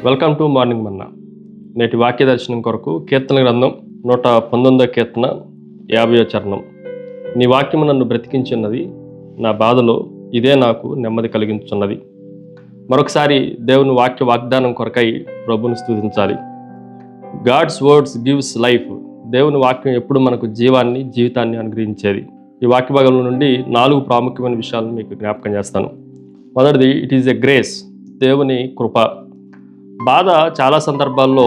Welcome to morning మన్నా. నేటి వాక్య దర్శనం కొరకు కీర్తన గ్రంథం 119 కీర్తన 50వ చరణం. నీ వాక్యము నన్ను బ్రతికించున్నది, నా బాధలో ఇదే నాకు నెమ్మది కలిగించున్నది. మరొకసారి దేవుని వాక్య వాగ్దానం కొరకై ప్రభుని స్తుతించాలి. God's words gives life. దేవుని వాక్యం ఎప్పుడు మనకు జీవితాన్ని అనుగ్రహించేది. ఈ వాక్య భాగంలో నుండి 4 ప్రాముఖ్యమైన విషయాలను మీకు జ్ఞాపకం చేస్తాను. మొదటిది, ఇట్ ఈజ్ ఎ గ్రేస్, దేవుని కృప. బాధ చాలా సందర్భాల్లో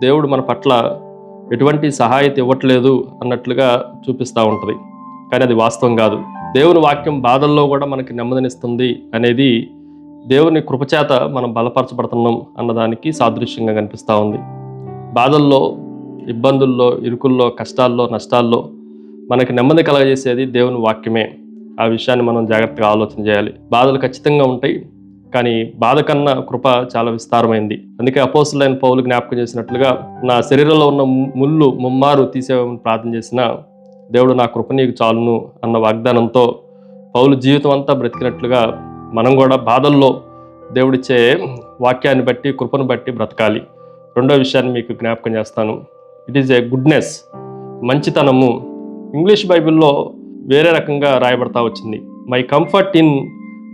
దేవుడు మన పట్ల ఎటువంటి సహాయత ఇవ్వట్లేదు అన్నట్లుగా చూపిస్తూ ఉంటుంది, కానీ అది వాస్తవం కాదు. దేవుని వాక్యం బాధల్లో కూడా మనకి నెమ్మదినిస్తుంది అనేది దేవుని కృపచేత మనం బలపరచబడుతున్నాం అన్నదానికి సాదృశ్యంగా కనిపిస్తూ ఉంది. బాధల్లో, ఇబ్బందుల్లో, ఇరుకుల్లో, కష్టాల్లో, నష్టాల్లో మనకి నెమ్మది కలగజేసేది దేవుని వాక్యమే. ఆ విషయాన్ని మనం జాగ్రత్తగా ఆలోచన చేయాలి. బాధలు ఖచ్చితంగా ఉంటాయి, కానీ బాధ కన్నా కృప చాలా విస్తారమైంది. అందుకే అపోస్తలుడైన పౌలు జ్ఞాపకం చేసినట్లుగా, నా శరీరంలో ఉన్న ముళ్ళు ముమ్మారు తీసేయమని ప్రార్థన చేసిన దేవుడు నా కృప నీకు చాలును అన్న వాగ్దానంతో పౌలు జీవితం అంతా బ్రతికినట్లుగా మనం కూడా బాధల్లో దేవుడిచ్చే వాక్యాన్ని బట్టి, కృపను బట్టి బ్రతకాలి. రెండో విషయాన్ని మీకు జ్ఞాపకం చేస్తాను. ఇట్ ఈజ్ ఏ గుడ్నెస్, మంచితనము. ఇంగ్లీష్ బైబిల్లో వేరే రకంగా రాయబడతా వచ్చింది. My comfort in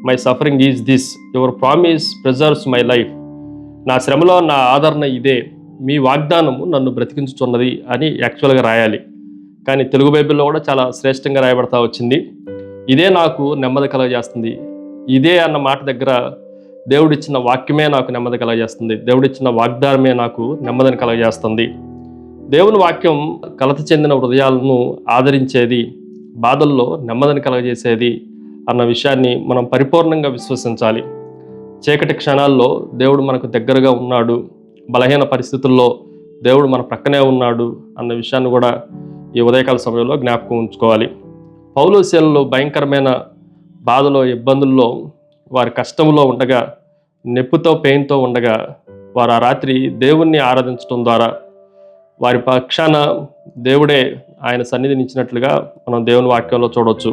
my suffering is this, your promise preserves my life. నా శ్రమలో నా ఆదరణ ఇదే, మీ వాగ్దానము నన్ను బ్రతికించుతున్నది అని యాక్చువల్గా రాయాలి. కానీ తెలుగు బైబిల్లో కూడా చాలా శ్రేష్టంగా రాయబడతా వచ్చింది. ఇదే నాకు నెమ్మది కలగజేస్తుంది. ఇదే అన్న మాట దగ్గర దేవుడిచ్చిన వాక్యమే నాకు నెమ్మది కలగజేస్తుంది, దేవుడిచ్చిన వాగ్దానమే నాకు నెమ్మదిని కలగజేస్తుంది. దేవుని వాక్యం కలత చెందిన హృదయాలను ఆదరించేది, బాధల్లో నెమ్మదిని కలగజేసేది అన్న విషయాన్ని మనం పరిపూర్ణంగా విశ్వసించాలి. చీకటి క్షణాల్లో దేవుడు మనకు దగ్గరగా ఉన్నాడు, బలహీన పరిస్థితుల్లో దేవుడు మన ప్రక్కనే ఉన్నాడు అన్న విషయాన్ని కూడా ఈ ఉదయకాల సమయంలో జ్ఞాపకం ఉంచుకోవాలి. పౌలు శీలలు భయంకరమైన బాధలో, ఇబ్బందుల్లో, వారి కష్టంలో ఉండగా, నొప్పితో, పెయిన్తో ఉండగా, వారు ఆ రాత్రి దేవుణ్ణి ఆరాధించడం ద్వారా వారి పక్షాన దేవుడే ఆయన సన్నిధినిచ్చినట్లుగా మనం దేవుని వాక్యంలో చూడవచ్చు.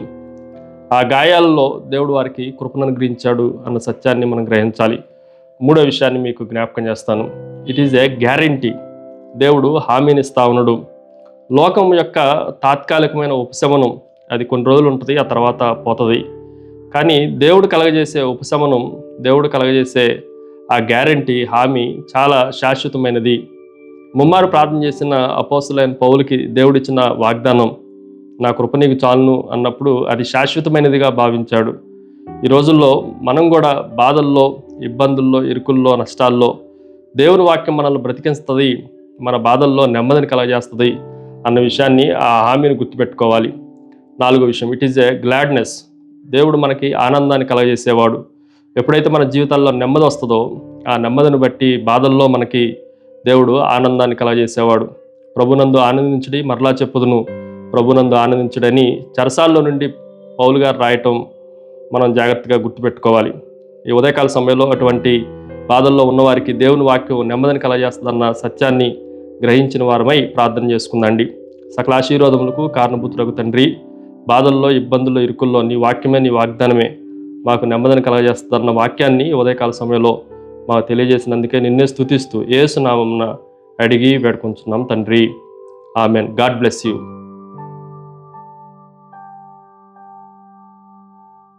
ఆ గాయాలలో దేవుడు వారికి కృపను అనుగ్రహించాడు అన్న సత్యాన్ని మనం గ్రహించాలి. మూడో విషయాన్ని మీకు జ్ఞాపకం చేస్తాను. ఇట్ ఈజ్ ఏ గ్యారంటీ, దేవుడు హామీనిస్తా ఉన్నాడు. లోకం యొక్క తాత్కాలికమైన ఉపశమనం అది కొన్ని రోజులు ఉంటుంది, ఆ తర్వాత పోతుంది. కానీ దేవుడు కలగజేసే ఉపశమనం, దేవుడు కలగజేసే ఆ గ్యారంటీ, హామీ చాలా శాశ్వతమైనది. ముమ్మారు ప్రార్థన చేసిన అపోస్తలుడైన పౌలుకి దేవుడిచ్చిన వాగ్దానం, నా కృప నీకు చాలును అన్నప్పుడు అది శాశ్వతమైనదిగా భావించాడు. ఈ రోజుల్లో మనం కూడా బాధల్లో, ఇబ్బందుల్లో, ఇరుకుల్లో, నష్టాల్లో దేవుని వాక్యం మనల్ని బ్రతికిస్తుంది, మన బాధల్లో నెమ్మదిని కలగజేస్తుంది అన్న విషయాన్ని, ఆ హామీని గుర్తుపెట్టుకోవాలి. నాలుగో విషయం, ఇట్ ఈజ్ ఏ గ్లాడ్నెస్. దేవుడు మనకి ఆనందాన్ని కలగజేసేవాడు. ఎప్పుడైతే మన జీవితాల్లో నెమ్మది వస్తుందో, ఆ నెమ్మదిని బట్టి బాధల్లో మనకి దేవుడు ఆనందాన్ని కలగజేసేవాడు. ప్రభునందు ఆనందించుడి, మరలా చెప్పుదును ప్రభునందు ఆనందించుడని చెరసాల్లో నుండి పౌలు గారు రాయటం మనం జాగ్రత్తగా గుర్తుపెట్టుకోవాలి. ఈ ఉదయకాల సమయంలో అటువంటి బాధల్లో ఉన్నవారికి దేవుని వాక్యం నెమ్మదిని కలగజేస్తుందన్న సత్యాన్ని గ్రహించిన వారమై ప్రార్థన చేసుకుందండి. సకల ఆశీర్వాదములకు కారణభూతులకు తండ్రి, బాధల్లో, ఇబ్బందుల్లో, ఇరుకుల్లో నీ వాక్యమే, నీ వాగ్దానమే మాకు నెమ్మదిని కలగజేస్తుందన్న వాక్యాన్ని ఉదయకాల సమయంలో మాకు తెలియజేసినందుకే నిన్నే స్తుతిస్తూ యేసు నామమున అడిగి వేడుకొంచున్నాం తండ్రి. ఆమెన్. God bless you.